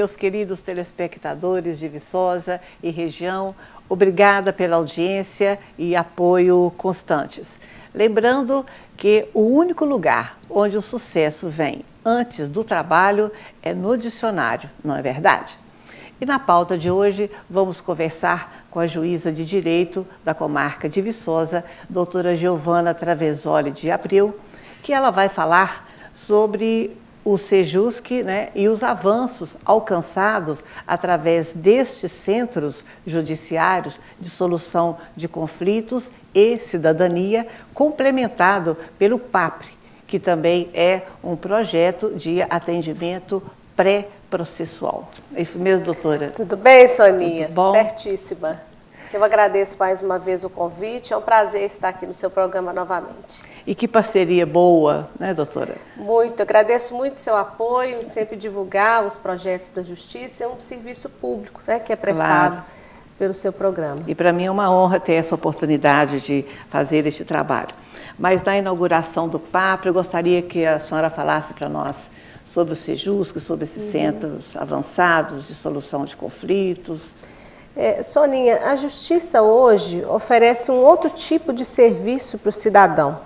meus queridos telespectadores de Viçosa e região. Obrigada pela audiência e apoio constantes. Lembrando que o único lugar onde o sucesso vem antes do trabalho é no dicionário, não é verdade? E na pauta de hoje vamos conversar com a juíza de Direito da comarca de Viçosa, doutora Giovana Travesoli de Abreu, que ela vai falar sobre o Sejusc, né, e os avanços alcançados através destes centros judiciários de solução de conflitos e cidadania, complementado pelo PAPRE, que também é um projeto de atendimento pré-processual. É isso mesmo, doutora? Tudo bem, Soninha? Tudo bom? Certíssima. Eu agradeço mais uma vez o convite, é um prazer estar aqui no seu programa novamente. E que parceria boa, né, doutora? Muito, agradeço muito o seu apoio em sempre divulgar os projetos da Justiça, é um serviço público, né, que é prestado pelo seu programa. E para mim é uma honra ter essa oportunidade de fazer este trabalho. Mas na inauguração do PAPRE, eu gostaria que a senhora falasse para nós sobre o Sejusc, sobre esses centros avançados de solução de conflitos. Soninha, a Justiça hoje oferece um outro tipo de serviço para o cidadão.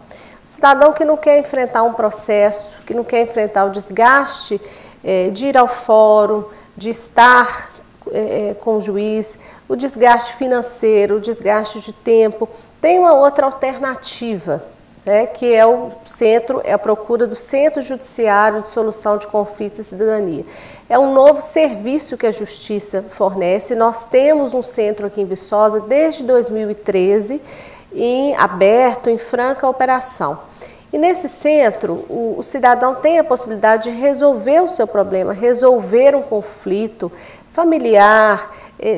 O cidadão que não quer enfrentar um processo, que não quer enfrentar o desgaste de ir ao fórum, de estar com o juiz, o desgaste financeiro, o desgaste de tempo, tem uma outra alternativa, né, que é a procura do Centro Judiciário de Solução de Conflitos e Cidadania. É um novo serviço que a Justiça fornece. Nós temos um centro aqui em Viçosa desde 2013, aberto, em franca operação. E nesse centro, o cidadão tem a possibilidade de resolver o seu problema, resolver um conflito familiar,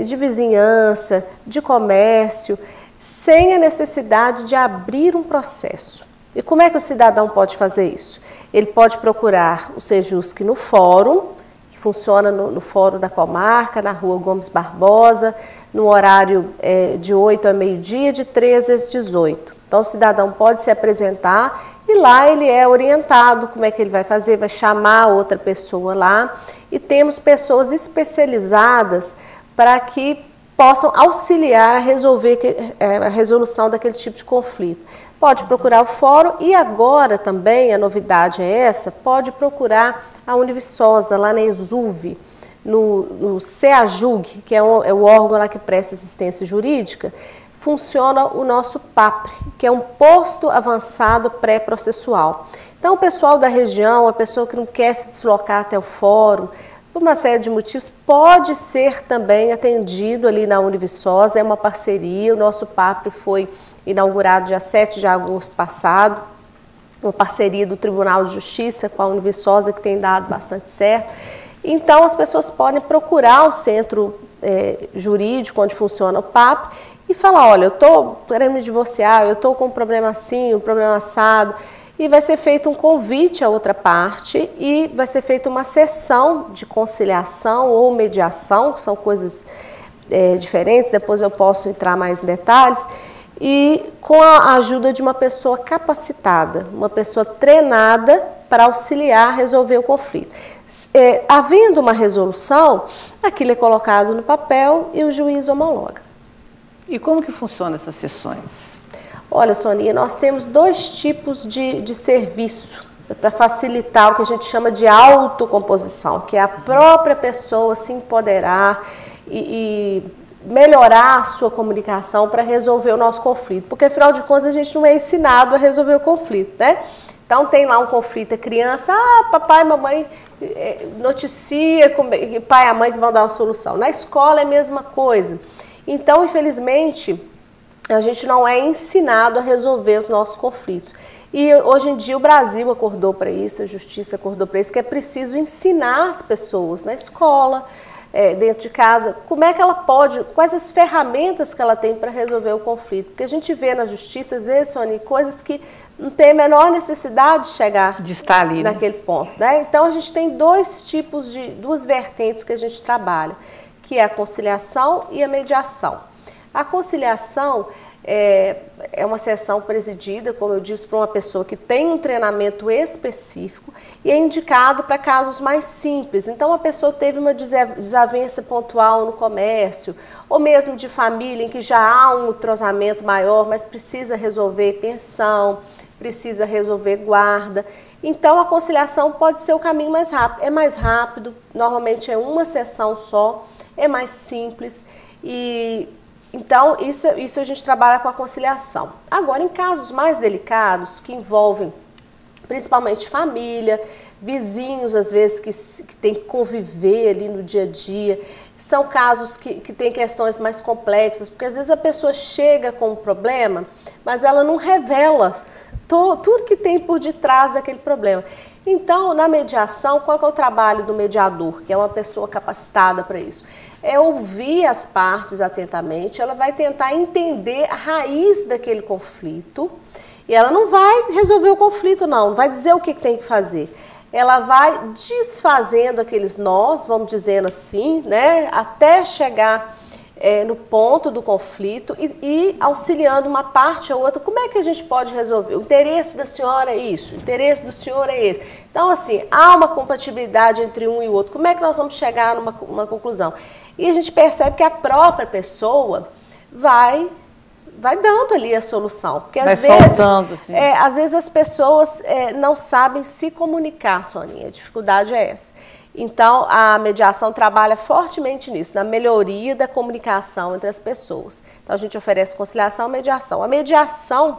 de vizinhança, de comércio, sem a necessidade de abrir um processo. E como é que o cidadão pode fazer isso? Ele pode procurar o Sejusc no fórum, que funciona no fórum da comarca, na rua Gomes Barbosa, no horário de 8 a meio-dia, de 13 às 18. Então o cidadão pode se apresentar e lá ele é orientado como é que ele vai fazer, vai chamar outra pessoa lá. E temos pessoas especializadas para que possam auxiliar a resolução daquele tipo de conflito. Pode procurar o fórum e agora também, a novidade é essa, pode procurar a Univiçosa, lá na Exuv, no CEAJUG, que é o órgão lá que presta assistência jurídica, funciona o nosso PAPRE, que é um posto avançado pré-processual. Então o pessoal da região, a pessoa que não quer se deslocar até o fórum, por uma série de motivos, pode ser também atendido ali na Univiçosa, é uma parceria, o nosso PAPRE foi inaugurado dia 7 de agosto passado, uma parceria do Tribunal de Justiça com a Univiçosa, que tem dado bastante certo. Então as pessoas podem procurar o centro jurídico onde funciona o PAPRE e falar, olha, eu estou querendo me divorciar, eu estou com um problema assim, um problema assado, e vai ser feito um convite à outra parte e vai ser feita uma sessão de conciliação ou mediação, que são coisas diferentes, depois eu posso entrar mais em detalhes, e com a ajuda de uma pessoa capacitada, uma pessoa treinada para auxiliar a resolver o conflito. Havendo uma resolução, aquilo é colocado no papel e o juiz homologa. E como que funcionam essas sessões? Olha, Soninha, nós temos dois tipos de serviço para facilitar o que a gente chama de autocomposição, que é a própria pessoa se empoderar e melhorar a sua comunicação para resolver o nosso conflito, porque afinal de contas a gente não é ensinado a resolver o conflito, né? Então tem lá um conflito, a criança, papai e mamãe noticia, pai e a mãe que vão dar uma solução. Na escola é a mesma coisa. Então, infelizmente, a gente não é ensinado a resolver os nossos conflitos. E hoje em dia o Brasil acordou para isso, a Justiça acordou para isso, que é preciso ensinar as pessoas na escola, dentro de casa, como é que ela pode, quais as ferramentas que ela tem para resolver o conflito. Porque a gente vê na Justiça, às vezes, Sônia, coisas que não tem a menor necessidade de chegar de estar ali, naquele ponto, né? Então a gente tem duas vertentes que a gente trabalha, que é a conciliação e a mediação. A conciliação É uma sessão presidida, como eu disse, por uma pessoa que tem um treinamento específico e é indicado para casos mais simples. Então, a pessoa teve uma desavença pontual no comércio, ou mesmo de família em que já há um entrosamento maior, mas precisa resolver pensão, precisa resolver guarda. Então, a conciliação pode ser o caminho mais rápido. É mais rápido, normalmente é uma sessão só, é mais simples. Então, isso a gente trabalha com a conciliação. Agora, em casos mais delicados, que envolvem principalmente família, vizinhos, às vezes, que tem que conviver ali no dia a dia, são casos que têm questões mais complexas, porque às vezes a pessoa chega com um problema, mas ela não revela tudo que tem por detrás daquele problema. Então, na mediação, qual é o trabalho do mediador, que é uma pessoa capacitada para isso? É ouvir as partes atentamente, ela vai tentar entender a raiz daquele conflito, e ela não vai resolver o conflito, não vai dizer o que tem que fazer. Ela vai desfazendo aqueles nós, vamos dizendo assim, né, até chegar no ponto do conflito e auxiliando uma parte ou outra. Como é que a gente pode resolver? O interesse da senhora é isso, o interesse do senhor é esse. Então, assim, há uma compatibilidade entre um e o outro. Como é que nós vamos chegar numa conclusão? E a gente percebe que a própria pessoa vai dando ali a solução. Porque às vezes, assim. Às vezes as pessoas não sabem se comunicar, Soninha. A dificuldade é essa. Então, a mediação trabalha fortemente nisso, na melhoria da comunicação entre as pessoas. Então, a gente oferece conciliação e mediação. A mediação,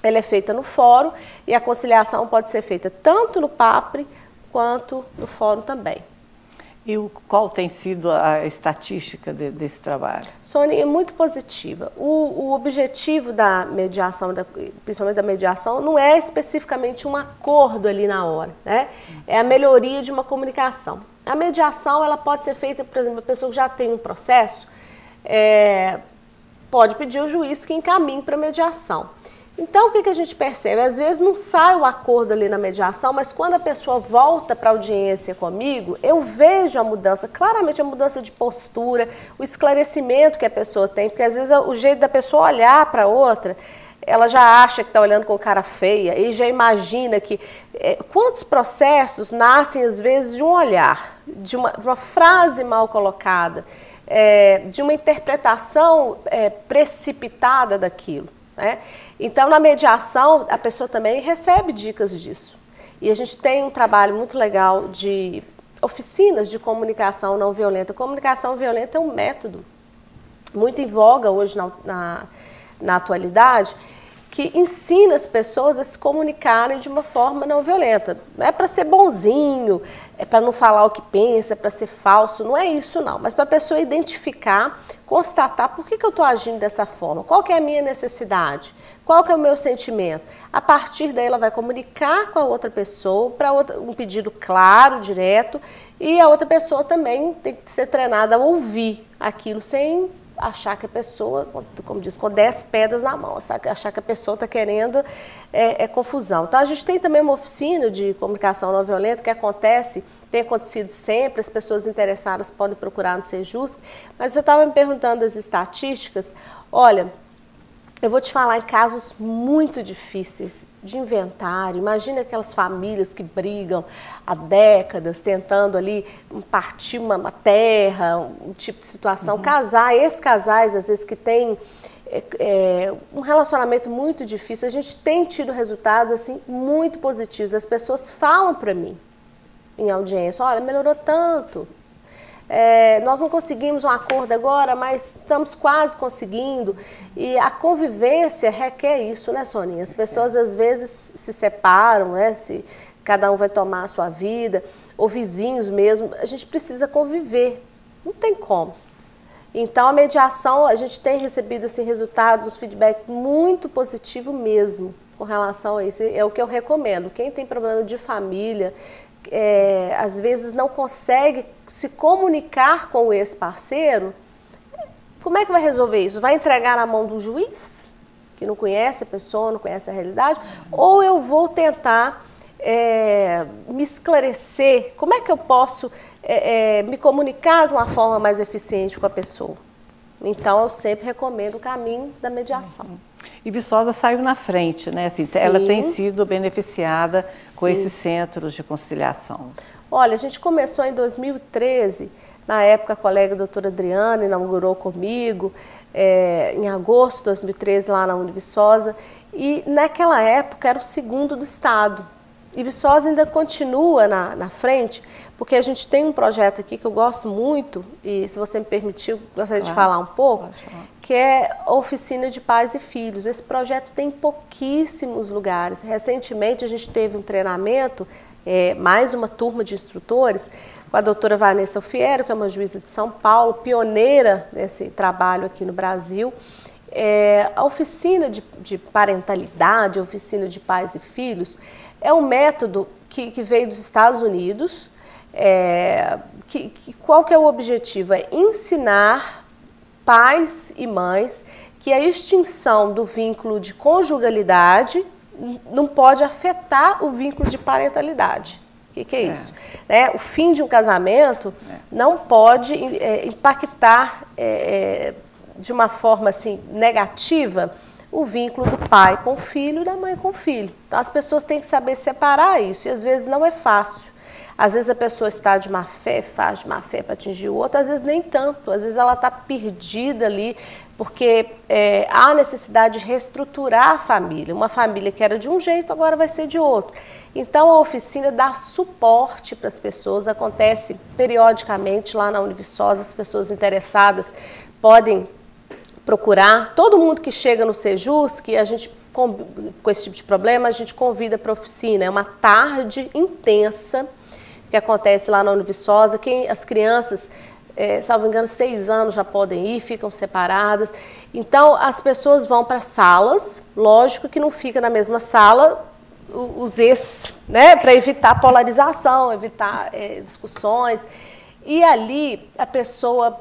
ela é feita no fórum e a conciliação pode ser feita tanto no PAPRE quanto no fórum também. E qual tem sido a estatística desse trabalho? Sônia, é muito positiva. O objetivo da mediação, principalmente da mediação, não é especificamente um acordo ali na hora, né? É a melhoria de uma comunicação. A mediação, ela pode ser feita, por exemplo, a pessoa que já tem um processo, pode pedir ao juiz que encaminhe para a mediação. Então, o que a gente percebe? Às vezes não sai o acordo ali na mediação, mas quando a pessoa volta para a audiência comigo, eu vejo a mudança, claramente a mudança de postura, o esclarecimento que a pessoa tem, porque às vezes o jeito da pessoa olhar para outra, ela já acha que está olhando com cara feia e já imagina que... quantos processos nascem, às vezes, de um olhar, de uma frase mal colocada, de uma interpretação precipitada daquilo, né? Então, na mediação, a pessoa também recebe dicas disso. E a gente tem um trabalho muito legal de oficinas de comunicação não violenta. Comunicação violenta é um método muito em voga hoje na atualidade, que ensina as pessoas a se comunicarem de uma forma não violenta. Não é para ser bonzinho, é para não falar o que pensa, é para ser falso, não é isso não. Mas para a pessoa identificar, constatar por que eu estou agindo dessa forma, qual que é a minha necessidade, qual que é o meu sentimento. A partir daí ela vai comunicar com a outra pessoa, para um pedido claro, direto, e a outra pessoa também tem que ser treinada a ouvir aquilo sem achar que a pessoa, como diz, com 10 pedras na mão, achar que a pessoa está querendo confusão. Então, a gente tem também uma oficina de comunicação não violenta que tem acontecido sempre, as pessoas interessadas podem procurar no Sejusc, mas eu estava me perguntando as estatísticas. Olha, eu vou te falar em casos muito difíceis de inventário. Imagina aquelas famílias que brigam há décadas, tentando ali partir uma terra, um tipo de situação. Ex-casais, às vezes, que têm um relacionamento muito difícil. A gente tem tido resultados assim muito positivos. As pessoas falam para mim em audiência, olha, melhorou tanto. Nós não conseguimos um acordo agora, mas estamos quase conseguindo. E a convivência requer isso, né, Soninha? As pessoas às vezes se separam, né? Cada um vai tomar a sua vida, ou vizinhos mesmo. A gente precisa conviver, não tem como. Então, a mediação, a gente tem recebido assim, resultados, um feedback muito positivo mesmo com relação a isso. É o que eu recomendo. Quem tem problema de família, às vezes não consegue se comunicar com o ex-parceiro, como é que vai resolver isso? Vai entregar na mão do juiz, que não conhece a pessoa, não conhece a realidade, ou eu vou tentar me esclarecer? Como é que eu posso me comunicar de uma forma mais eficiente com a pessoa? Então, eu sempre recomendo o caminho da mediação. E Viçosa saiu na frente, né? Assim, ela tem sido beneficiada com esses centros de conciliação. Olha, a gente começou em 2013, na época a colega doutora Adriana inaugurou comigo, em agosto de 2013 lá na Univiçosa, e naquela época era o segundo do estado. E Viçosa ainda continua na frente, porque a gente tem um projeto aqui que eu gosto muito, e se você me permitir, eu gostaria de falar um pouco, que é a Oficina de Pais e Filhos. Esse projeto tem pouquíssimos lugares. Recentemente a gente teve um treinamento, mais uma turma de instrutores, com a doutora Vanessa Alfiero, que é uma juíza de São Paulo, pioneira nesse trabalho aqui no Brasil. A oficina de parentalidade, a oficina de pais e filhos, é um método que veio dos Estados Unidos. Qual que é o objetivo? É ensinar pais e mães que a extinção do vínculo de conjugalidade não pode afetar o vínculo de parentalidade. O que é isso? O fim de um casamento não pode impactar de uma forma assim, negativa o vínculo do pai com o filho e da mãe com o filho. Então, as pessoas têm que saber separar isso, e às vezes não é fácil. Às vezes a pessoa está de má fé, faz de má fé para atingir o outro, às vezes nem tanto, às vezes ela está perdida ali, porque há necessidade de reestruturar a família. Uma família que era de um jeito, agora vai ser de outro. Então a oficina dá suporte para as pessoas, acontece periodicamente lá na Univiçosa, as pessoas interessadas podem procurar. Todo mundo que chega no Sejus, que a gente, com esse tipo de problema, a gente convida para a oficina. É uma tarde intensa que acontece lá na Univiçosa. As crianças, salvo engano, 6 anos já podem ir, ficam separadas. Então, as pessoas vão para salas, lógico que não fica na mesma sala os ex, né, para evitar polarização, evitar discussões. E ali a pessoa,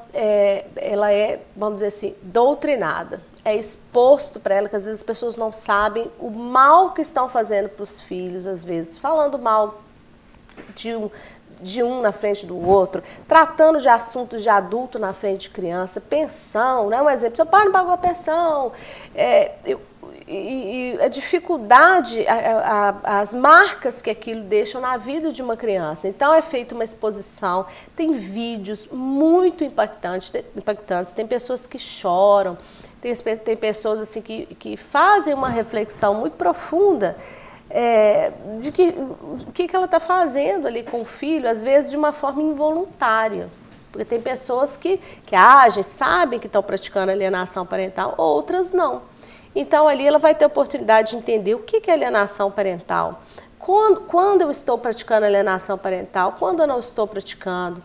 ela vamos dizer assim, doutrinada. É exposto para ela que às vezes as pessoas não sabem o mal que estão fazendo para os filhos, às vezes, falando mal de um na frente do outro, tratando de assuntos de adulto na frente de criança, pensão, né? Um exemplo, seu pai não pagou a pensão, e a dificuldade, as marcas que aquilo deixa na vida de uma criança. Então é feita uma exposição, tem vídeos muito impactantes, tem pessoas que choram, tem pessoas assim que fazem uma reflexão muito profunda de o que ela está fazendo ali com o filho, às vezes de uma forma involuntária. Porque tem pessoas que agem, sabem que estão praticando alienação parental, outras não. Então, ali ela vai ter a oportunidade de entender o que é alienação parental, quando eu estou praticando alienação parental, quando eu não estou praticando,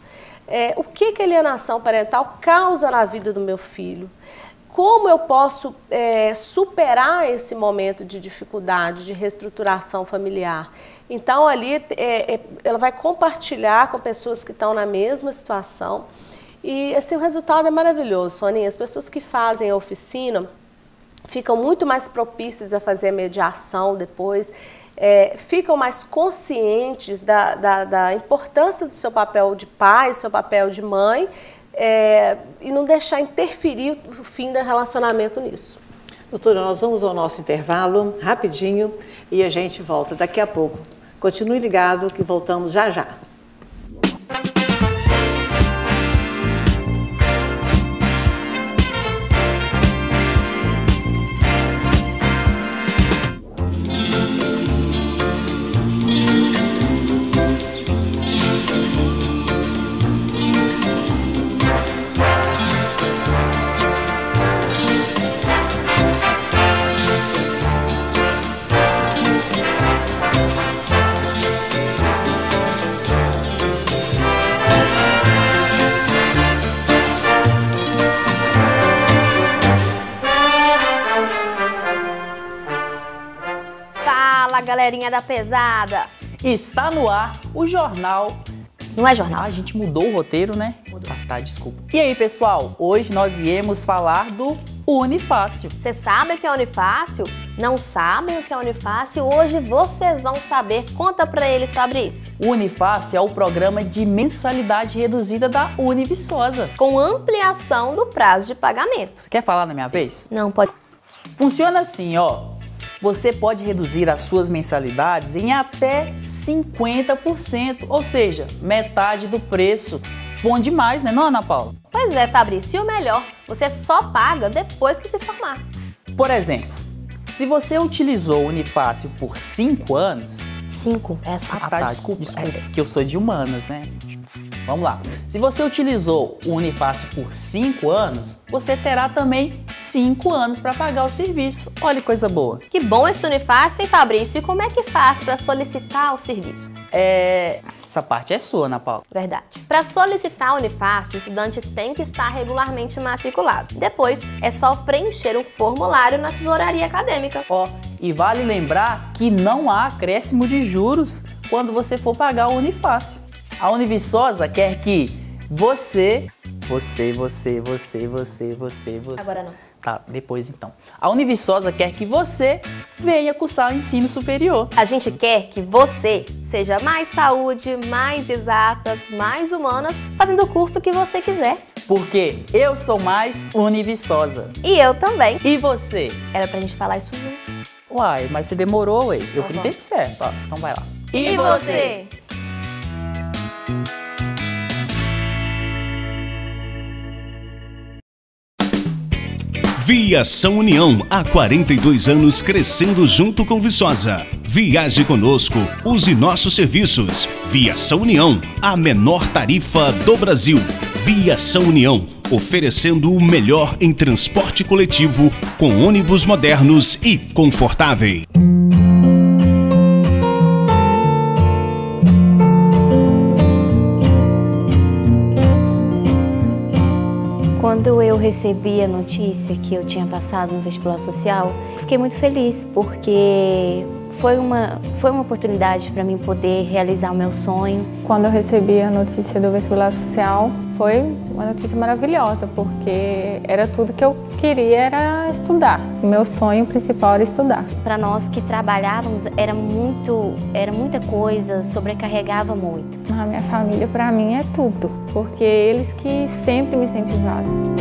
o que a alienação parental causa na vida do meu filho, como eu posso superar esse momento de dificuldade, de reestruturação familiar. Então, ali ela vai compartilhar com pessoas que estão na mesma situação e assim, o resultado é maravilhoso, Soninha. As pessoas que fazem a oficina ficam muito mais propícias a fazer a mediação depois, ficam mais conscientes da importância do seu papel de pai, seu papel de mãe, e não deixar interferir o fim do relacionamento nisso. Doutora, nós vamos ao nosso intervalo rapidinho e a gente volta daqui a pouco. Continue ligado que voltamos já já. Galerinha da pesada. Está no ar o jornal. Não é jornal? A gente mudou o roteiro, né? Tá, desculpa. E aí, pessoal? Hoje nós iremos falar do Unifácil. Você sabe o que é Unifácil? Não sabem o que é Unifácil? Hoje vocês vão saber. Conta pra eles sobre isso. O Unifácil é o programa de mensalidade reduzida da Univiçosa. Com ampliação do prazo de pagamento. Você quer falar na minha vez? Não, pode. Funciona assim, ó. Você pode reduzir as suas mensalidades em até 50%, ou seja, metade do preço. Bom demais, né, não, Ana Paula? Pois é, Fabrício, e o melhor, você só paga depois que se formar. Por exemplo, se você utilizou o Unifácil por 5 anos... 5? Desculpa, que eu sou de humanas, né? Vamos lá. Se você utilizou o Unifácio por 5 anos, você terá também 5 anos para pagar o serviço. Olha que coisa boa. Que bom esse Unifácio, hein, Fabrício? E como é que faz para solicitar o serviço? Essa parte é sua, Ana Paula. Verdade. Para solicitar o Unifácio, o estudante tem que estar regularmente matriculado. Depois, é só preencher um formulário na tesouraria acadêmica. Ó, e vale lembrar que não há acréscimo de juros quando você for pagar o Unifácio. A Univiçosa quer que você... Agora não. Tá, depois então. A Univiçosa quer que você venha cursar o ensino superior. A gente quer que você seja mais saúde, mais exatas, mais humanas, fazendo o curso que você quiser. Porque eu sou mais Univiçosa. E eu também. E você? Era pra gente falar isso junto. Uai, mas você demorou, ué. Eu fui no tempo certo. Ó, então vai lá. E você? Viação União, há 42 anos crescendo junto com Viçosa. Viaje conosco, use nossos serviços. Viação União, a menor tarifa do Brasil. Viação União, oferecendo o melhor em transporte coletivo com ônibus modernos e confortáveis. Quando eu recebi a notícia que eu tinha passado no vestibular social, fiquei muito feliz porque foi uma oportunidade para mim poder realizar o meu sonho. Quando eu recebi a notícia do vestibular social, foi uma notícia maravilhosa, porque era tudo que eu queria, era estudar. O meu sonho principal era estudar. Para nós que trabalhávamos, era muita coisa, sobrecarregava muito. A minha família, para mim, é tudo, porque eles que sempre me incentivaram.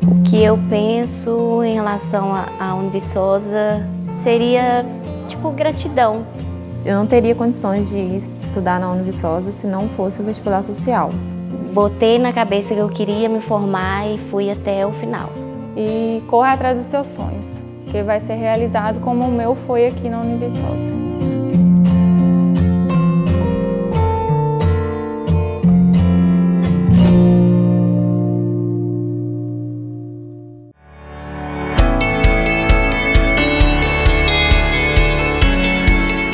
O que eu penso em relação à Univiçosa seria, tipo, gratidão. Eu não teria condições de estudar na Univiçosa se não fosse o vestibular social. Botei na cabeça que eu queria me formar e fui até o final. E corre atrás dos seus sonhos, que vai ser realizado como o meu foi aqui na Univiçosa.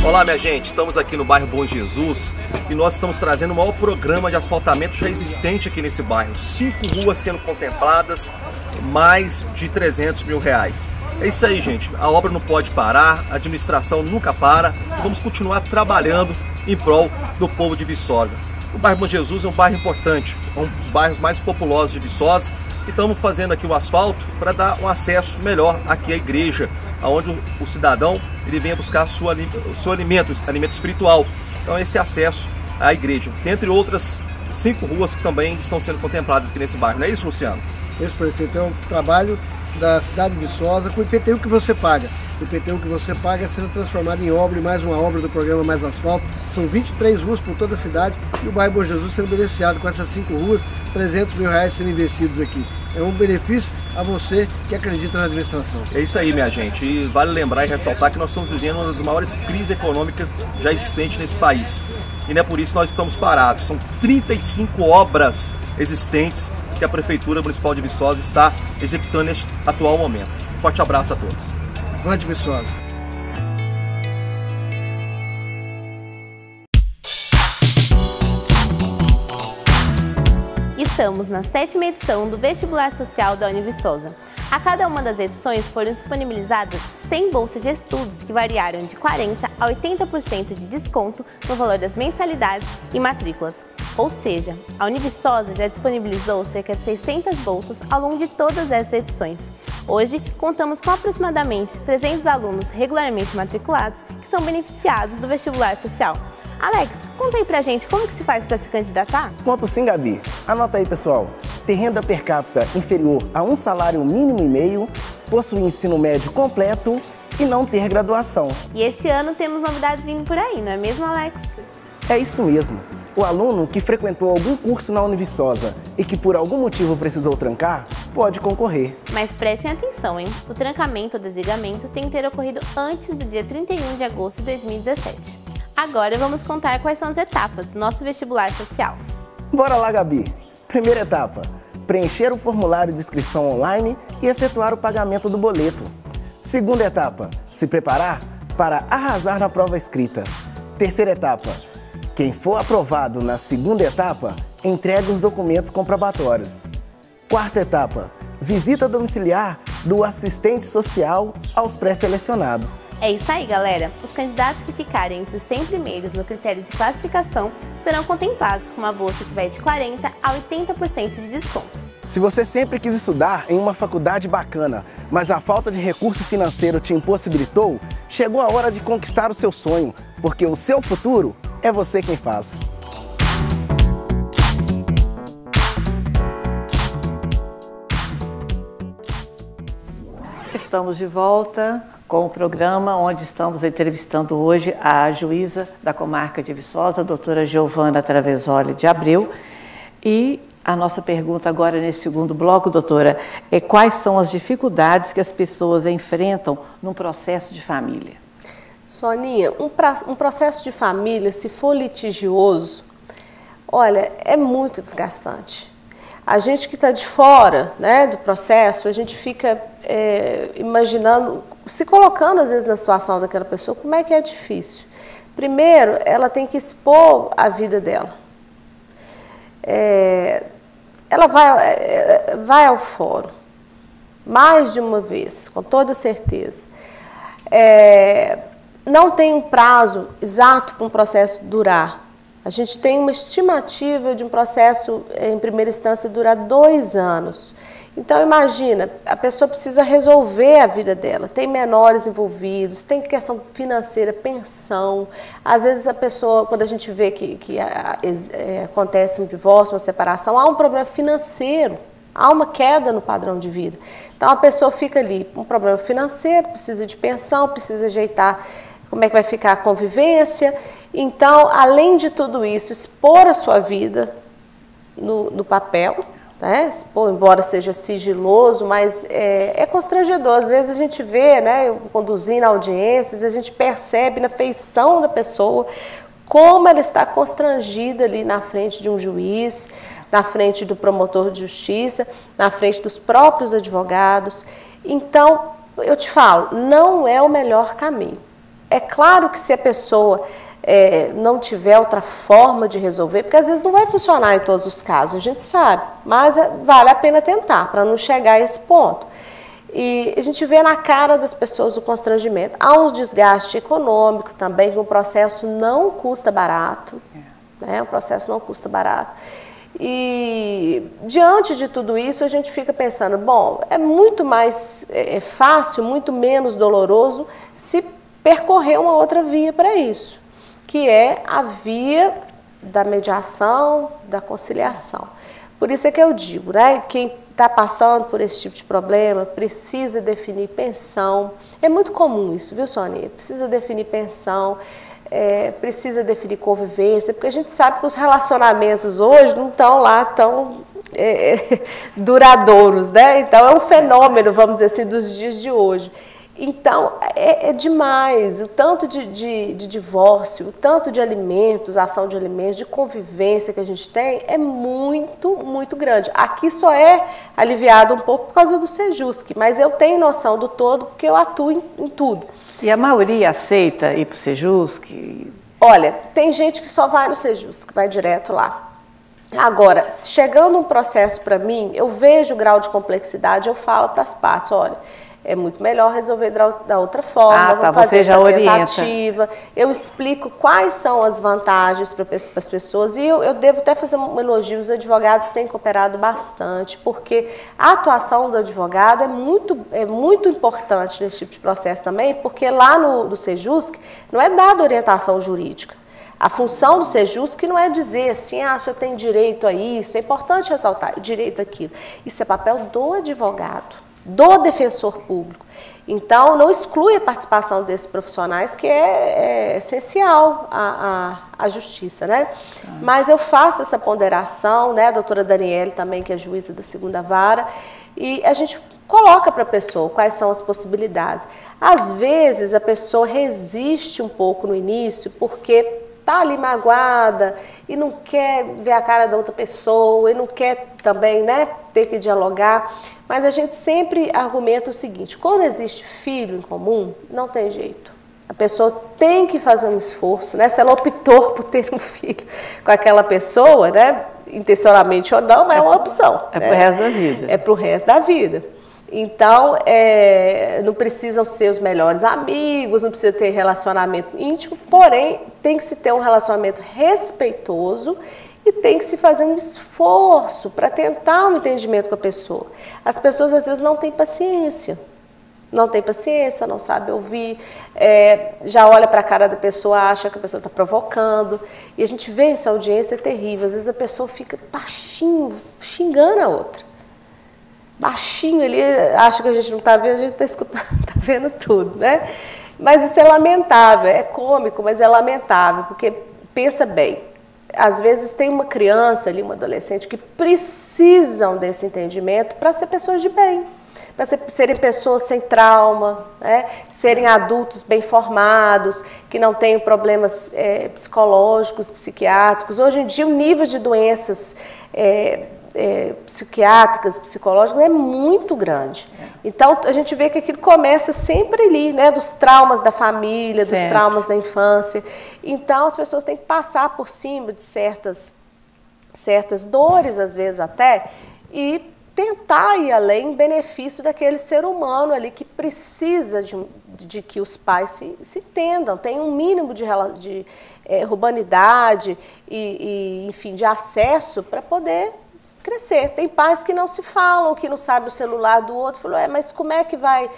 Olá, minha gente, estamos aqui no bairro Bom Jesus e nós estamos trazendo o maior programa de asfaltamento já existente aqui nesse bairro. 5 ruas sendo contempladas, mais de 300 mil reais. É isso aí, gente, a obra não pode parar, a administração nunca para, vamos continuar trabalhando em prol do povo de Viçosa. O bairro Bom Jesus é um bairro importante, é um dos bairros mais populosos de Viçosa. E estamos fazendo aqui o asfalto para dar um acesso melhor aqui à igreja, onde o cidadão ele venha buscar seu alimento espiritual. Então esse acesso à igreja, dentre outras 5 ruas que também estão sendo contempladas aqui nesse bairro. Não é isso, Luciano? Esse, prefeito, é um trabalho da cidade de Viçosa com o IPTU que você paga. O IPTU que você paga é sendo transformado em obra, e mais uma obra do programa Mais Asfalto. São 23 ruas por toda a cidade e o bairro Bom Jesus sendo beneficiado com essas 5 ruas, 300 mil reais sendo investidos aqui. É um benefício a você que acredita na administração. É isso aí, minha gente. E vale lembrar e ressaltar que nós estamos vivendo uma das maiores crises econômicas já existentes nesse país. E não é por isso que nós estamos parados. São 35 obras existentes que a Prefeitura Municipal de Viçosa está executando neste atual momento. Um forte abraço a todos. Avante Viçosa! Estamos na 7ª edição do Vestibular Social da Univiçosa. A cada uma das edições foram disponibilizadas 100 bolsas de estudos que variaram de 40% a 80% de desconto no valor das mensalidades e matrículas. Ou seja, a Univiçosa já disponibilizou cerca de 600 bolsas ao longo de todas essas edições. Hoje, contamos com aproximadamente 300 alunos regularmente matriculados que são beneficiados do vestibular social. Alex, conta aí pra gente como que se faz para se candidatar? Conto sim, Gabi. Anota aí, pessoal. Ter renda per capita inferior a um salário mínimo e meio, possuir ensino médio completo e não ter graduação. E esse ano temos novidades vindo por aí, não é mesmo, Alex? É isso mesmo. O aluno que frequentou algum curso na Univiçosa e que por algum motivo precisou trancar, pode concorrer. Mas prestem atenção, hein? O trancamento ou desligamento tem que ter ocorrido antes do dia 31 de agosto de 2017. Agora vamos contar quais são as etapas do nosso vestibular social. Bora lá, Gabi! Primeira etapa: preencher o formulário de inscrição online e efetuar o pagamento do boleto. Segunda etapa: se preparar para arrasar na prova escrita. Terceira etapa: quem for aprovado na segunda etapa, entrega os documentos comprobatórios. Quarta etapa: visita domiciliar do assistente social aos pré-selecionados. É isso aí, galera! Os candidatos que ficarem entre os 100 primeiros no critério de classificação serão contemplados com uma bolsa que vai de 40% a 80% de desconto. Se você sempre quis estudar em uma faculdade bacana, mas a falta de recurso financeiro te impossibilitou, chegou a hora de conquistar o seu sonho, porque o seu futuro é você quem faz. Estamos de volta com o programa onde estamos entrevistando hoje a juíza da comarca de Viçosa, a doutora Giovana Travesoli de Abreu. E a nossa pergunta agora nesse segundo bloco, doutora, é quais são as dificuldades que as pessoas enfrentam num processo de família? Soninha, um processo de família, se for litigioso, olha, é muito desgastante. A gente que está de fora, né, do processo, a gente fica imaginando, se colocando às vezes na situação daquela pessoa, como é que é difícil. Primeiro, ela tem que expor a vida dela. Ela vai ao fórum, mais de uma vez, com toda certeza. Não tem um prazo exato para um processo durar. A gente tem uma estimativa de um processo, em primeira instância, durar 2 anos. Então, imagina, a pessoa precisa resolver a vida dela. Tem menores envolvidos, tem questão financeira, pensão. Às vezes a pessoa, quando a gente vê que acontece um divórcio, uma separação, há um problema financeiro, há uma queda no padrão de vida. Então, a pessoa fica ali com um problema financeiro, precisa de pensão, precisa ajeitar como é que vai ficar a convivência. Então, além de tudo isso, expor a sua vida no papel, né? Expor, embora seja sigiloso, mas é constrangedor. Às vezes a gente vê, né, eu conduzindo audiências, a gente percebe na feição da pessoa como ela está constrangida ali na frente de um juiz, na frente do promotor de justiça, na frente dos próprios advogados. Então, eu te falo, não é o melhor caminho. É claro que se a pessoa não tiver outra forma de resolver, porque às vezes não vai funcionar em todos os casos, a gente sabe, mas vale a pena tentar, para não chegar a esse ponto. E a gente vê na cara das pessoas o constrangimento. Há um desgaste econômico também, que o processo não custa barato, né? O processo não custa barato. E diante de tudo isso, a gente fica pensando, bom, é muito mais fácil, muito menos doloroso se percorrer uma outra via para isso, que é a via da mediação, da conciliação. Por isso é que eu digo, né, quem está passando por esse tipo de problema precisa definir pensão. É muito comum isso, viu, Sonia? Precisa definir pensão, precisa definir convivência, porque a gente sabe que os relacionamentos hoje não estão lá tão duradouros, né? Então é um fenômeno, vamos dizer assim, dos dias de hoje. Então, é demais, o tanto de divórcio, o tanto de alimentos, ação de alimentos, de convivência que a gente tem é muito, muito grande. Aqui só é aliviado um pouco por causa do Sejusc, mas eu tenho noção do todo porque eu atuo em tudo. E a maioria aceita ir para o Sejusc? Olha, tem gente que só vai no Sejusc, vai direto lá. Agora, chegando um processo para mim, eu vejo o grau de complexidade, eu falo para as partes, olha, é muito melhor resolver da outra forma, tá, vamos fazer você já essa orienta. tentativa. Eu explico quais são as vantagens para as pessoas e eu devo até fazer um elogio, os advogados têm cooperado bastante, porque a atuação do advogado é muito importante nesse tipo de processo também, porque lá no Sejusc não é dada orientação jurídica. A função do Sejusc não é dizer assim, o senhor tem direito a isso, é importante ressaltar, direito àquilo. Isso é papel do advogado, do defensor público. Então, não exclui a participação desses profissionais, que é essencial à justiça, né? Mas eu faço essa ponderação, né? A doutora Daniele também, que é juíza da 2ª Vara, e a gente coloca para a pessoa quais são as possibilidades. Às vezes, a pessoa resiste um pouco no início, porque está ali magoada e não quer ver a cara da outra pessoa, e não quer também, né, ter que dialogar. Mas a gente sempre argumenta o seguinte, quando existe filho em comum, não tem jeito. A pessoa tem que fazer um esforço, né? Se ela optou por ter um filho com aquela pessoa, né, intencionalmente ou não, mas é uma opção. É pro resto da vida. É pro resto da vida. Então, não precisam ser os melhores amigos, não precisa ter relacionamento íntimo, porém, tem que se ter um relacionamento respeitoso e tem que se fazer um esforço para tentar um entendimento com a pessoa. As pessoas, às vezes, não têm paciência. Não tem paciência, não sabe ouvir, já olha para a cara da pessoa, acha que a pessoa está provocando. E a gente vê isso, a audiência é terrível. Às vezes a pessoa fica baixinho, xingando a outra. Baixinho, ele acha que a gente não está vendo, a gente está escutando, está vendo tudo, né? Mas isso é lamentável, é cômico, mas é lamentável, porque pensa bem, às vezes tem uma criança ali, uma adolescente, que precisam desse entendimento para ser pessoas de bem, para serem pessoas sem trauma, né? Serem adultos bem formados, que não tenham problemas psicológicos, psiquiátricos. Hoje em dia o nível de doenças psiquiátricas, psicológicas é muito grande. Então a gente vê que aquilo começa sempre ali, né, dos traumas da família, dos traumas da infância. Então as pessoas têm que passar por cima de certas dores, às vezes até, e tentar ir além em benefício daquele ser humano ali que precisa de que os pais se entendam, tenham um mínimo de urbanidade e enfim, de acesso para poder crescer. Tem pais que não se falam, que não sabem o celular do outro, falou, mas como é que vai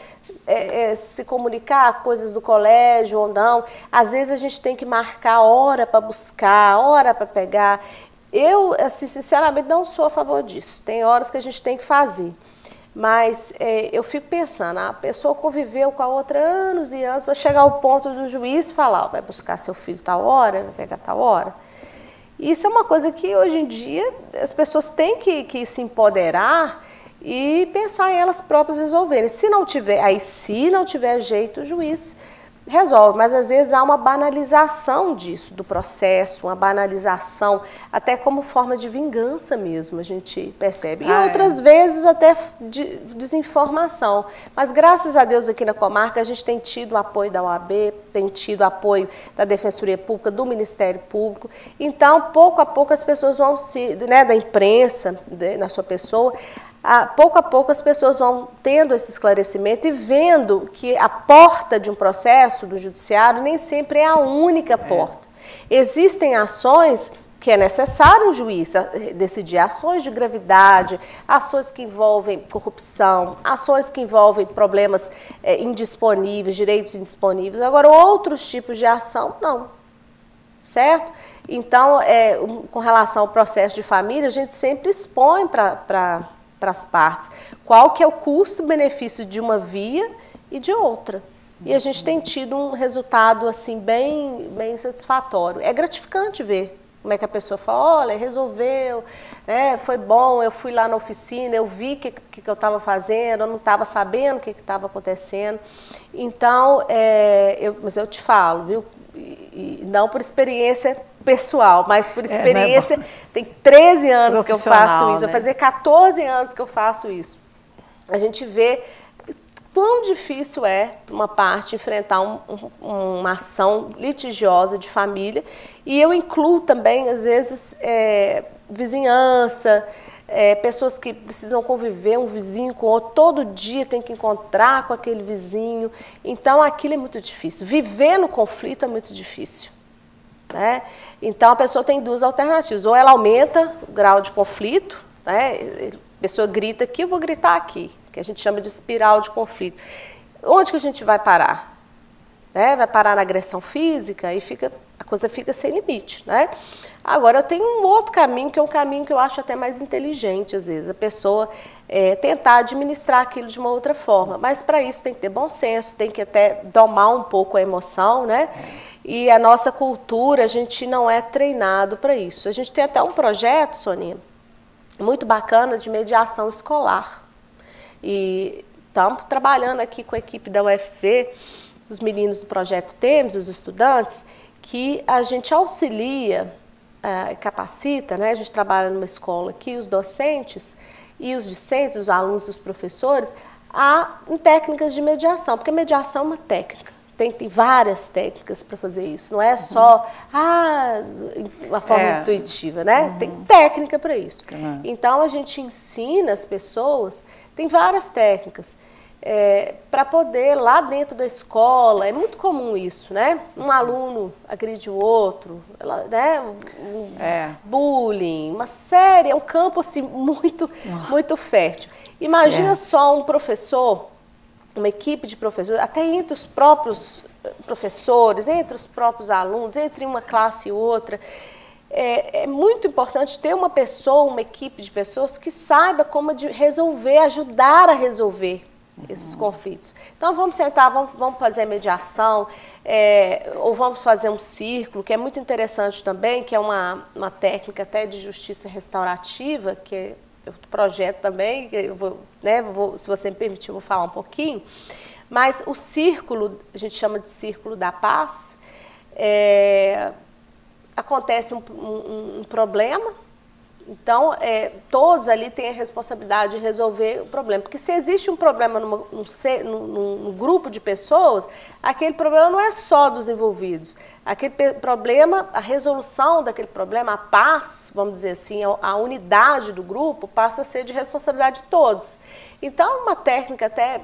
se comunicar coisas do colégio ou não? Às vezes a gente tem que marcar hora para buscar, hora para pegar. Eu, assim, sinceramente, não sou a favor disso. Tem horas que a gente tem que fazer. Mas eu fico pensando, a pessoa conviveu com a outra anos e anos, para chegar ao ponto do juiz falar, vai buscar seu filho tal hora, vai pegar tal hora. Isso é uma coisa que hoje em dia as pessoas têm que se empoderar e pensar em elas próprias resolverem. Se não tiver jeito, o juiz resolve, mas às vezes há uma banalização disso, do processo, uma banalização, até como forma de vingança mesmo, a gente percebe. E outras vezes até de desinformação. Mas graças a Deus aqui na comarca a gente tem tido o apoio da OAB, tem tido o apoio da Defensoria Pública, do Ministério Público. Então, pouco a pouco as pessoas vão da imprensa, na sua pessoa, pouco a pouco as pessoas vão tendo esse esclarecimento e vendo que a porta de um processo do judiciário nem sempre é a única porta. Existem ações que é necessário um juiz decidir, ações de gravidade, ações que envolvem corrupção, ações que envolvem problemas indisponíveis, direitos indisponíveis. Agora, outros tipos de ação, não. Certo? Então, com relação ao processo de família, a gente sempre expõe para as partes qual que é o custo-benefício de uma via e de outra. E a gente tem tido um resultado assim bem satisfatório. É gratificante ver como é que a pessoa fala, olha, resolveu, foi bom, eu fui lá na oficina, eu vi o que eu estava fazendo, eu não estava sabendo o que estava acontecendo. Então, mas eu te falo, viu? E não por experiência pessoal, mas por experiência, tem 13 anos que eu faço isso, vai fazer 14 anos que eu faço isso. A gente vê quão difícil é para uma parte enfrentar uma ação litigiosa de família, e eu incluo também, às vezes, vizinhança, pessoas que precisam conviver um vizinho com outro, todo dia tem que encontrar com aquele vizinho. Então, aquilo é muito difícil. Viver no conflito é muito difícil, né? Então, a pessoa tem duas alternativas. Ou ela aumenta o grau de conflito, né? A pessoa grita aqui, eu vou gritar aqui, que a gente chama de espiral de conflito. Onde que a gente vai parar? Né? Vai parar na agressão física e a coisa fica sem limite, né? Agora, eu tenho um outro caminho, que é um caminho que eu acho até mais inteligente, às vezes. A pessoa tentar administrar aquilo de uma outra forma. Mas, para isso, tem que ter bom senso, tem que até domar um pouco a emoção, né? E a nossa cultura, a gente não é treinado para isso. A gente tem até um projeto, Soninha, muito bacana, de mediação escolar. E estamos trabalhando aqui com a equipe da UFV, os meninos do Projeto Temes, os estudantes, que a gente auxilia, capacita, né? A gente trabalha numa escola aqui, os docentes e os discentes, os alunos e os professores, em técnicas de mediação, porque mediação é uma técnica. Tem várias técnicas para fazer isso, não é só uma forma intuitiva, né? Tem técnica para isso. Então, a gente ensina as pessoas, tem várias técnicas, para poder, lá dentro da escola, é muito comum isso, né? Um aluno agride o outro, né? Bullying, uma série, é um campo assim, muito fértil. Imagina só um professor, uma equipe de professores, até entre os próprios professores, entre os próprios alunos, entre uma classe e outra. É muito importante ter uma pessoa, uma equipe de pessoas que saiba como resolver, ajudar a resolver esses conflitos. Então, vamos sentar, vamos fazer mediação, ou vamos fazer um círculo, que é muito interessante também, que é uma técnica até de justiça restaurativa, que é outro projeto também, que eu vou, se você me permitir, eu vou falar um pouquinho. Mas o círculo, a gente chama de círculo da paz, acontece um problema, então todos ali têm a responsabilidade de resolver o problema. Porque se existe um problema num grupo de pessoas, aquele problema não é só dos envolvidos. Aquele problema, a resolução daquele problema, a paz, vamos dizer assim, a unidade do grupo passa a ser de responsabilidade de todos. Então, uma técnica até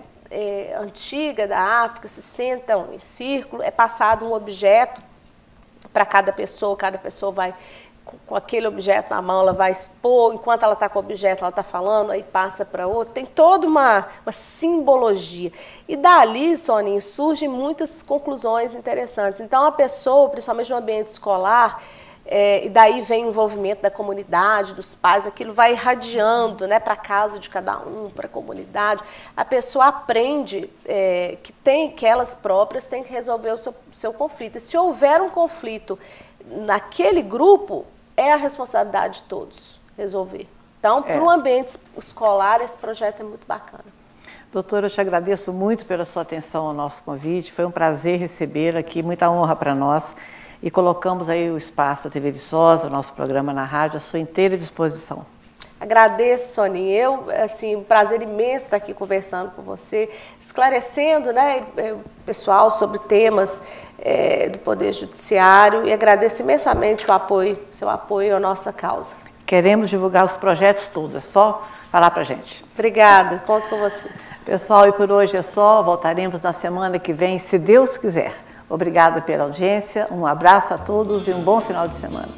antiga da África, se sentam em círculo, é passado um objeto para cada pessoa vai com aquele objeto na mão, ela vai expor, enquanto ela está com o objeto, ela está falando, aí passa para outro, tem toda uma simbologia. E dali, Soninha, surgem muitas conclusões interessantes. Então, a pessoa, principalmente no ambiente escolar, e daí vem o envolvimento da comunidade, dos pais, aquilo vai irradiando, né, para a casa de cada um, para a comunidade. A pessoa aprende que elas próprias têm que resolver o seu conflito. E se houver um conflito naquele grupo, é a responsabilidade de todos resolver. Então, para o ambiente escolar, esse projeto é muito bacana. Doutora, eu te agradeço muito pela sua atenção ao nosso convite. Foi um prazer recebê-la aqui, muita honra para nós. E colocamos aí o espaço da TV Viçosa, o nosso programa na rádio, à sua inteira disposição. Agradeço, Soninha. Um prazer imenso estar aqui conversando com você, esclarecendo, né, o pessoal sobre temas do Poder Judiciário, e agradeço imensamente seu apoio à nossa causa. Queremos divulgar os projetos todos, é só falar para a gente. Obrigada, conto com você. Pessoal, e por hoje é só, voltaremos na semana que vem, se Deus quiser. Obrigada pela audiência, um abraço a todos e um bom final de semana.